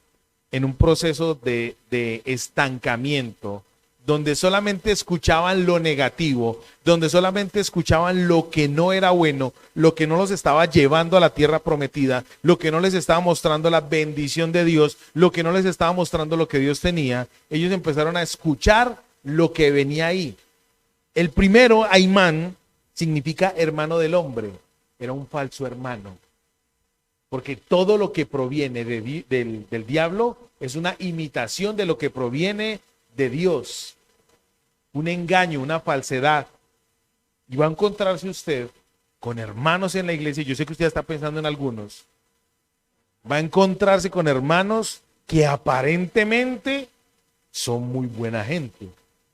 en un proceso de estancamiento, donde solamente escuchaban lo negativo, donde solamente escuchaban lo que no era bueno, lo que no los estaba llevando a la tierra prometida, lo que no les estaba mostrando la bendición de Dios, lo que no les estaba mostrando lo que Dios tenía. Ellos empezaron a escuchar lo que venía ahí. El primero, Ahimán, significa hermano del hombre. Era un falso hermano. Porque todo lo que proviene del diablo es una imitación de lo que proviene de Dios. Un engaño, una falsedad. Y va a encontrarse usted con hermanos en la iglesia. Yo sé que usted está pensando en algunos. Va a encontrarse con hermanos que aparentemente son muy buena gente.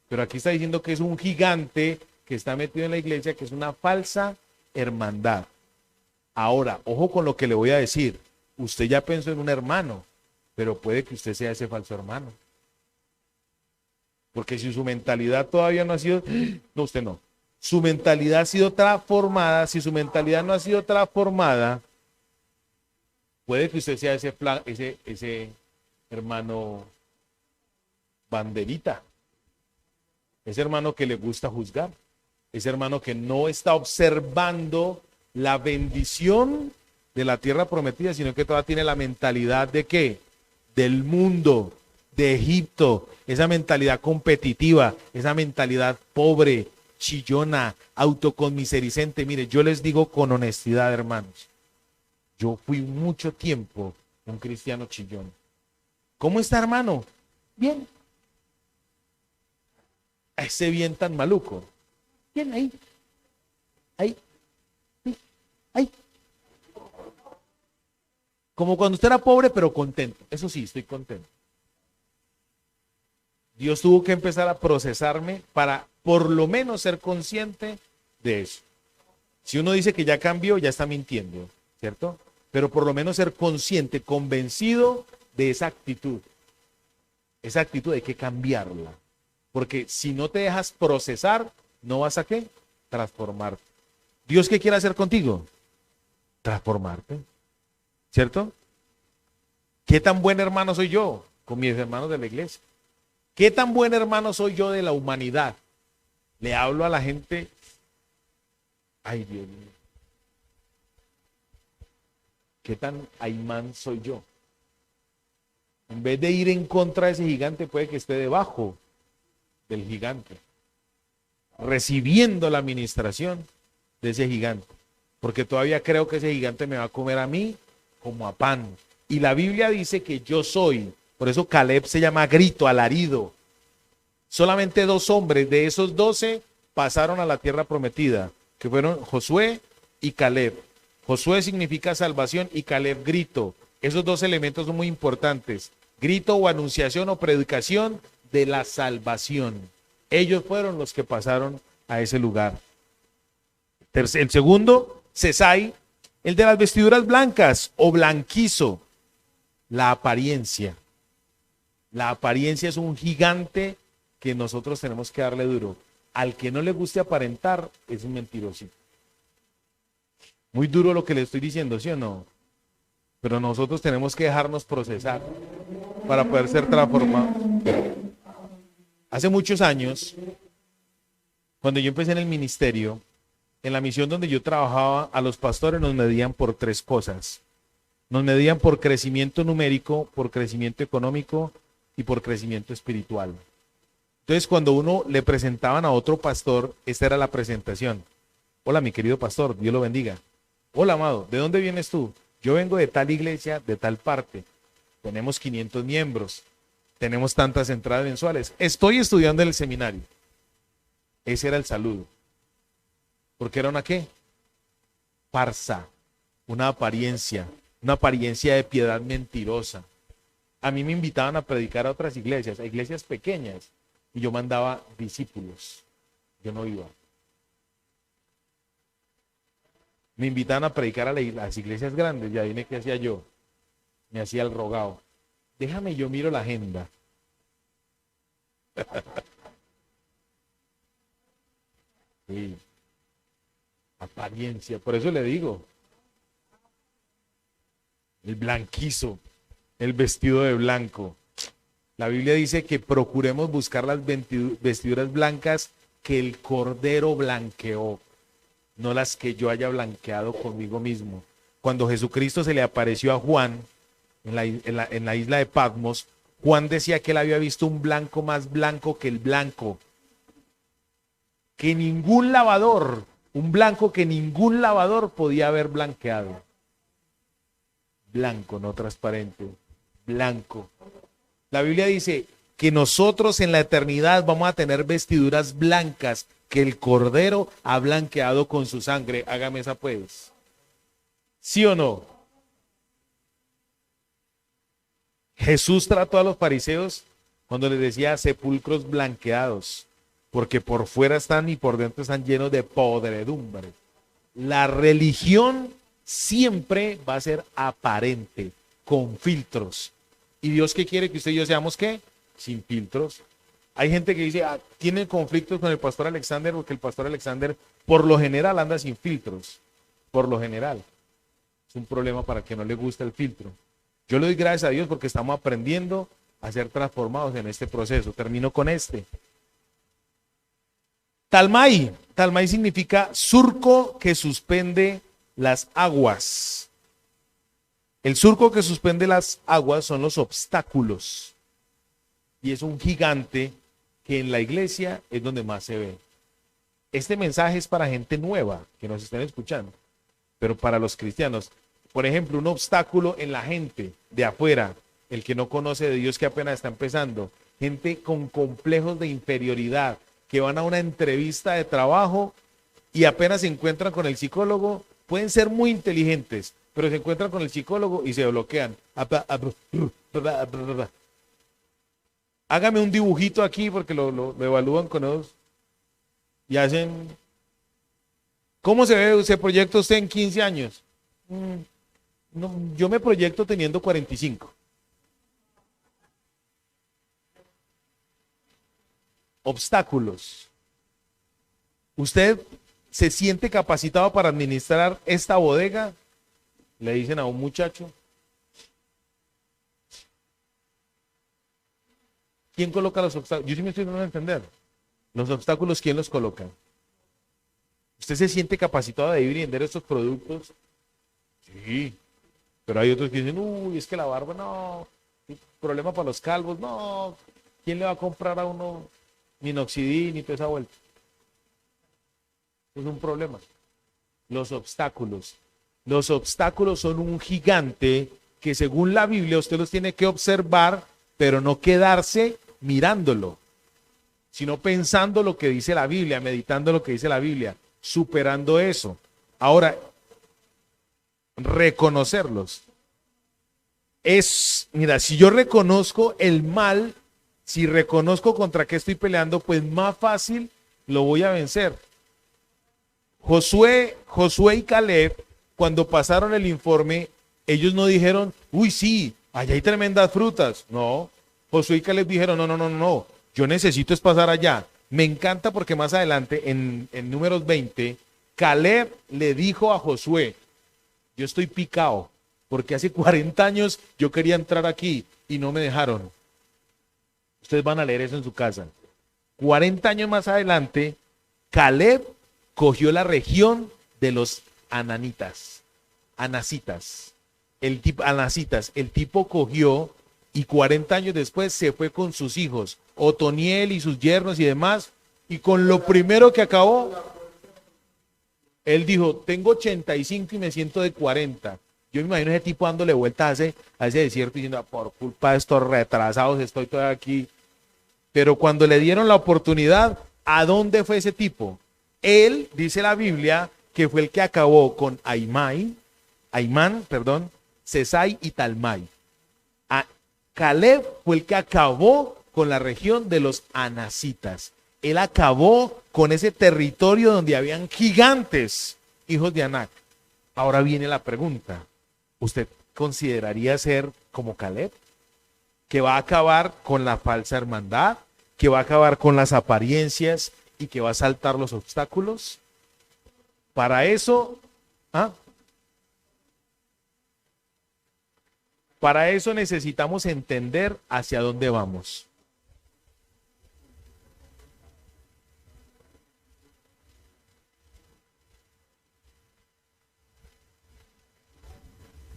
Pero aquí está diciendo que es un gigante que está metido en la iglesia, que es una falsa hermandad. Ahora, ojo con lo que le voy a decir. Usted ya pensó en un hermano, pero puede que usted sea ese falso hermano. Porque si su mentalidad todavía no ha sido, no, usted no. Su mentalidad ha sido transformada. Si su mentalidad no ha sido transformada, puede que usted sea ese hermano banderita. Ese hermano que le gusta juzgar. Ese hermano que no está observando la bendición de la tierra prometida, sino que todavía tiene la mentalidad de ¿qué? Del mundo, de Egipto, esa mentalidad competitiva, esa mentalidad pobre, chillona, autoconmisericente. Mire, yo les digo con honestidad, hermanos, yo fui mucho tiempo un cristiano chillón. ¿Cómo está, hermano? Bien. Ese bien tan maluco. Bien, ahí. Como cuando usted era pobre, pero contento. Eso sí, estoy contento. Dios tuvo que empezar a procesarme para por lo menos ser consciente de eso. Si uno dice que ya cambió, ya está mintiendo, ¿cierto? Pero por lo menos ser consciente, convencido de esa actitud. Esa actitud hay que cambiarla. Porque si no te dejas procesar, no vas a ¿qué? Transformarte. ¿Dios qué quiere hacer contigo? Transformarte. ¿Cierto? ¿Qué tan buen hermano soy yo con mis hermanos de la iglesia? ¿Qué tan buen hermano soy yo de la humanidad? Le hablo a la gente. Ay, Dios mío. ¿Qué tan aimán soy yo? En vez de ir en contra de ese gigante, puede que esté debajo del gigante, recibiendo la administración de ese gigante. Porque todavía creo que ese gigante me va a comer a mí como a pan. Y la Biblia dice que yo soy. Por eso Caleb se llama grito, alarido. Solamente 2 hombres de esos 12 pasaron a la tierra prometida, que fueron Josué y Caleb. Josué significa salvación y Caleb grito. Esos 2 elementos son muy importantes. Grito o anunciación o predicación de la salvación. Ellos fueron los que pasaron a ese lugar. El segundo, Sesai, el de las vestiduras blancas o blanquizo. La apariencia. La apariencia es un gigante que nosotros tenemos que darle duro. Al que no le guste aparentar, es un mentirosito. Muy duro lo que le estoy diciendo, ¿sí o no? Pero nosotros tenemos que dejarnos procesar para poder ser transformados. Hace muchos años, cuando yo empecé en el ministerio, en la misión donde yo trabajaba, a los pastores nos medían por 3 cosas. Nos medían por crecimiento numérico, por crecimiento económico y por crecimiento espiritual. Entonces, cuando uno le presentaban a otro pastor, esta era la presentación. Hola, mi querido pastor, Dios lo bendiga. Hola, amado, ¿de dónde vienes tú? Yo vengo de tal iglesia, de tal parte. Tenemos 500 miembros. Tenemos tantas entradas mensuales. Estoy estudiando en el seminario. Ese era el saludo. Porque era una ¿qué? Farsa, una apariencia de piedad mentirosa. A mí me invitaban a predicar a otras iglesias, a iglesias pequeñas, y yo mandaba discípulos. Yo no iba. Me invitaban a predicar a las iglesias grandes, y adivine qué hacía yo. Me hacía el rogado. Déjame, yo miro la agenda. Sí. Apariencia, por eso le digo. El blanquizo, el vestido de blanco. La Biblia dice que procuremos buscar las vestiduras blancas que el Cordero blanqueó, no las que yo haya blanqueado conmigo mismo. Cuando Jesucristo se le apareció a Juan en la isla de Patmos, Juan decía que él había visto un blanco más blanco que el blanco, que ningún lavador, un blanco que ningún lavador podía haber blanqueado. Blanco, no transparente, blanco. La Biblia dice que nosotros en la eternidad vamos a tener vestiduras blancas que el Cordero ha blanqueado con su sangre. Hágame esa pues. ¿Sí o no? Jesús trató a los fariseos cuando les decía sepulcros blanqueados, porque por fuera están y por dentro están llenos de podredumbre. La religión siempre va a ser aparente, con filtros. ¿Y Dios qué quiere? Que usted y yo seamos ¿qué? Sin filtros. Hay gente que dice, tiene conflictos con el pastor Alexander porque el pastor Alexander por lo general anda sin filtros. Por lo general. Es un problema para que no le guste el filtro. Yo le doy gracias a Dios porque estamos aprendiendo a ser transformados en este proceso. Termino con este. Talmai. Talmai significa surco que suspende las aguas. El surco que suspende las aguas son los obstáculos. Y es un gigante que en la iglesia es donde más se ve. Este mensaje es para gente nueva que nos estén escuchando, pero para los cristianos. Por ejemplo, un obstáculo en la gente de afuera, el que no conoce de Dios, que apenas está empezando, gente con complejos de inferioridad, que van a una entrevista de trabajo y apenas se encuentran con el psicólogo, pueden ser muy inteligentes, pero se encuentran con el psicólogo y se bloquean. Hágame un dibujito aquí porque lo evalúan con ellos y hacen ¿Cómo se proyecta usted en 15 años? No, yo me proyecto teniendo 45. Obstáculos. ¿Usted se siente capacitado para administrar esta bodega? Le dicen a un muchacho. ¿Quién coloca los obstáculos? Yo sí me estoy dando a entender. Los obstáculos, ¿quién los coloca? ¿Usted se siente capacitado de vivir y vender estos productos? Sí. Pero hay otros que dicen, uy, es que la barba no, problema para los calvos, no. ¿Quién le va a comprar a uno minoxidil ni toda esa vuelta? Es un problema. Los obstáculos. Los obstáculos son un gigante que según la Biblia usted los tiene que observar, pero no quedarse mirándolo, sino pensando lo que dice la Biblia, meditando lo que dice la Biblia, superando eso. Ahora, reconocerlos. Mira, si yo reconozco el mal, si reconozco contra qué estoy peleando, pues más fácil lo voy a vencer. Josué y Caleb, cuando pasaron el informe, ellos no dijeron, uy, sí, allá hay tremendas frutas. No, Josué y Caleb dijeron, no, yo necesito es pasar allá. Me encanta porque más adelante, en Números 20, Caleb le dijo a Josué, yo estoy picado, porque hace 40 años yo quería entrar aquí y no me dejaron. Ustedes van a leer eso en su casa. 40 años más adelante, Caleb cogió la región de los anacitas. El tipo cogió y 40 años después se fue con sus hijos, Otoniel y sus yernos y demás, y con lo primero que acabó, él dijo, tengo 85 y me siento de 40. Yo me imagino ese tipo dándole vueltas a ese desierto diciendo, por culpa de estos retrasados estoy todavía aquí. Pero cuando le dieron la oportunidad, ¿a dónde fue ese tipo? Él, dice la Biblia, que fue el que acabó con Aimán, Sesai y Talmai. Caleb fue el que acabó con la región de los anacitas. Él acabó con ese territorio donde habían gigantes, hijos de Anac. Ahora viene la pregunta, ¿usted consideraría ser como Caleb? Que va a acabar con la falsa hermandad, que va a acabar con las apariencias y que va a saltar los obstáculos. Para eso, para eso necesitamos entender hacia dónde vamos.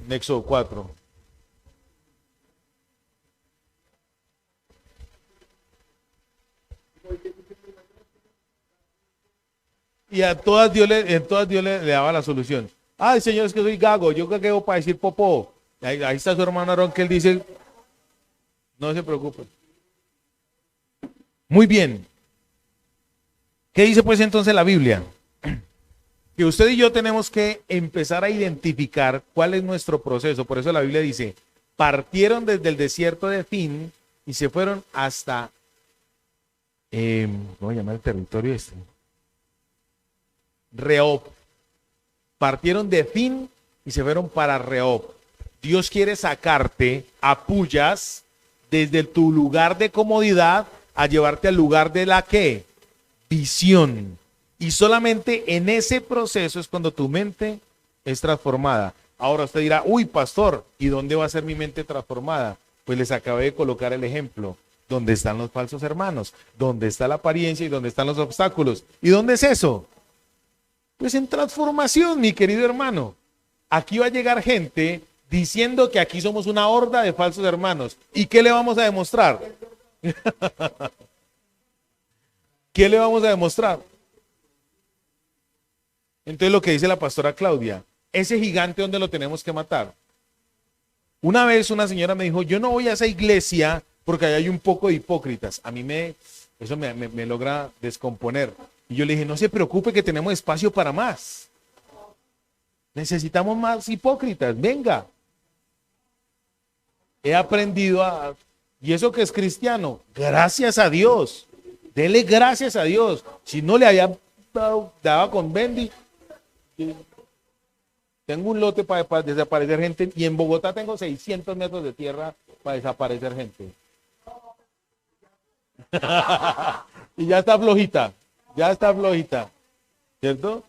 Éxodo 4. Y en todas Dios le daba la solución. Ay, Señor, es que soy gago, yo gagueo para decir popó. Ahí está su hermano Aarón que él dice, no se preocupe. Muy bien. ¿Qué dice pues entonces la Biblia? Que usted y yo tenemos que empezar a identificar cuál es nuestro proceso. Por eso la Biblia dice, partieron desde el desierto de Fin y se fueron hasta, ¿cómo se llama el territorio este? Rehob. Partieron de Fin y se fueron para Rehob. Dios quiere sacarte a pullas desde tu lugar de comodidad a llevarte al lugar de la ¿qué? Visión. Y solamente en ese proceso es cuando tu mente es transformada. Ahora usted dirá, uy, pastor, ¿y dónde va a ser mi mente transformada? Pues les acabé de colocar el ejemplo. ¿Dónde están los falsos hermanos? ¿Dónde está la apariencia y dónde están los obstáculos? ¿Y dónde es eso? Pues en transformación, mi querido hermano. Aquí va a llegar gente diciendo que aquí somos una horda de falsos hermanos. ¿Y qué le vamos a demostrar? ¿Qué le vamos a demostrar? Entonces lo que dice la pastora Claudia, ese gigante, ¿dónde lo tenemos que matar? Una vez una señora me dijo, yo no voy a esa iglesia porque ahí hay un poco de hipócritas. A mí eso me logra descomponer. Y yo le dije, no se preocupe que tenemos espacio para más. Necesitamos más hipócritas, venga. He aprendido y eso que es cristiano, gracias a Dios. Dele gracias a Dios. Si no le había dado con Bendy, Tengo un lote para desaparecer gente y en Bogotá tengo 600 metros de tierra para desaparecer gente. Y ya está flojita, ¿cierto?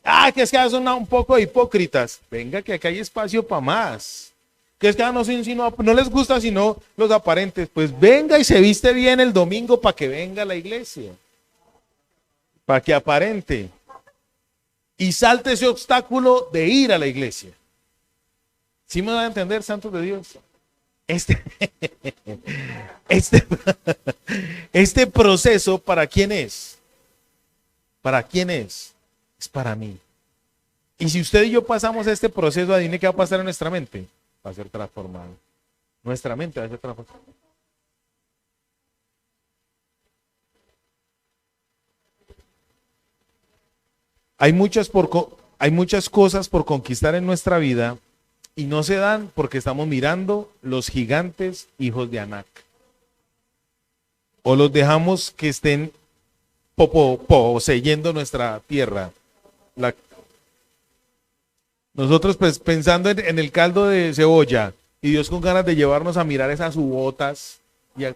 Ah, que es que son un poco hipócritas. Venga, que acá hay espacio para más. Que es que no les gusta sino los aparentes. Pues venga y se viste bien el domingo para que venga a la iglesia. Para que aparente. Y salte ese obstáculo de ir a la iglesia. ¿Sí me van a entender, santos de Dios? Este, este, este proceso, ¿para quién es? ¿Para quién es? Es para mí. Y si usted y yo pasamos este proceso, adivine qué va a pasar en nuestra mente. Va a ser transformada. Nuestra mente va a ser transformada. Hay muchas cosas por conquistar en nuestra vida y no se dan porque estamos mirando los gigantes hijos de Anac. O los dejamos que estén poseyendo nuestra tierra. Nosotros pues pensando en el caldo de cebolla y Dios con ganas de llevarnos a mirar esas ubotas y a...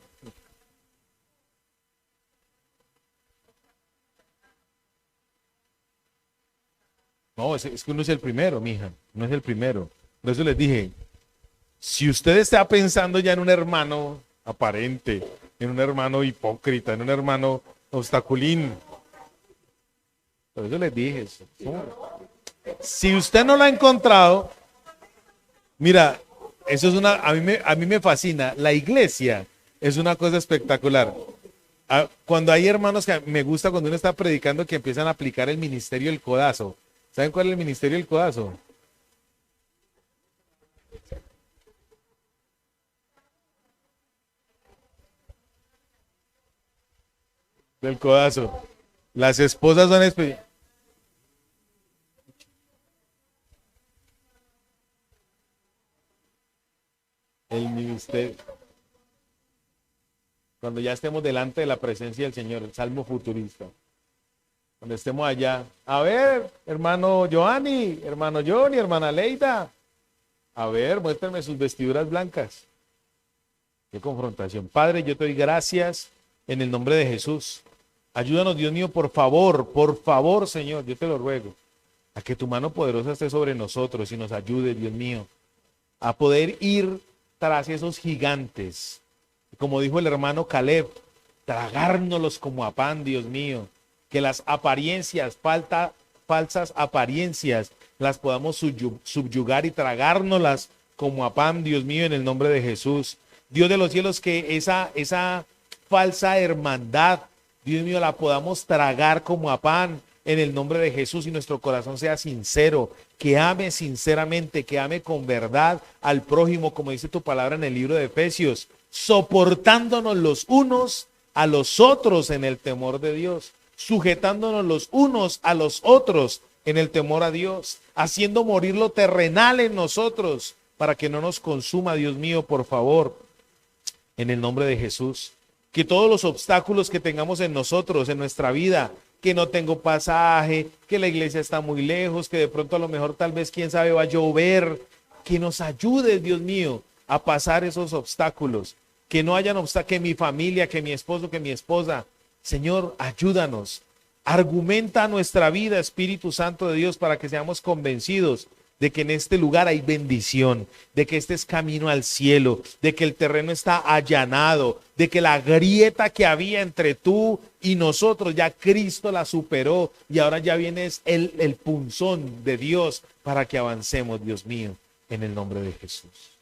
No, es que uno es el primero, mija, no es el primero. Por eso les dije, si usted está pensando ya en un hermano aparente, en un hermano hipócrita, en un hermano obstaculín, por eso les dije eso. Si usted no lo ha encontrado, mira, eso es a mí me fascina. La iglesia es una cosa espectacular. Cuando hay hermanos que me gusta cuando uno está predicando que empiezan a aplicar el ministerio del codazo. ¿Saben cuál es el ministerio del codazo? Del codazo. Las esposas son el ministerio. Cuando ya estemos delante de la presencia del Señor, el salmo futurista. Cuando estemos allá. A ver, hermano Joanny, hermano Johnny, hermana Leida. A ver, muéstrenme sus vestiduras blancas. Qué confrontación. Padre, yo te doy gracias en el nombre de Jesús. Ayúdanos, Dios mío, por favor, Señor, yo te lo ruego, a que tu mano poderosa esté sobre nosotros y nos ayude, Dios mío, a poder ir tras esos gigantes. Como dijo el hermano Caleb, tragárnoslos como a pan, Dios mío. Que las apariencias, falsas apariencias, las podamos subyugar y tragárnoslas como a pan, Dios mío, en el nombre de Jesús. Dios de los cielos, que esa falsa hermandad, Dios mío, la podamos tragar como a pan en el nombre de Jesús y nuestro corazón sea sincero, que ame sinceramente, que ame con verdad al prójimo, como dice tu palabra en el libro de Efesios, soportándonos los unos a los otros en el temor de Dios, sujetándonos los unos a los otros en el temor a Dios, haciendo morir lo terrenal en nosotros para que no nos consuma, Dios mío, por favor, en el nombre de Jesús. Que todos los obstáculos que tengamos en nosotros, en nuestra vida, que no tengo pasaje, que la iglesia está muy lejos, que de pronto a lo mejor tal vez, quién sabe, va a llover, que nos ayude, Dios mío, a pasar esos obstáculos, que no hayan obstáculos, que mi familia, que mi esposo, que mi esposa, Señor, ayúdanos, argumenta nuestra vida, Espíritu Santo de Dios, para que seamos convencidos de que en este lugar hay bendición, de que este es camino al cielo, de que el terreno está allanado, de que la grieta que había entre tú y nosotros, ya Cristo la superó y ahora ya viene el punzón de Dios para que avancemos, Dios mío, en el nombre de Jesús.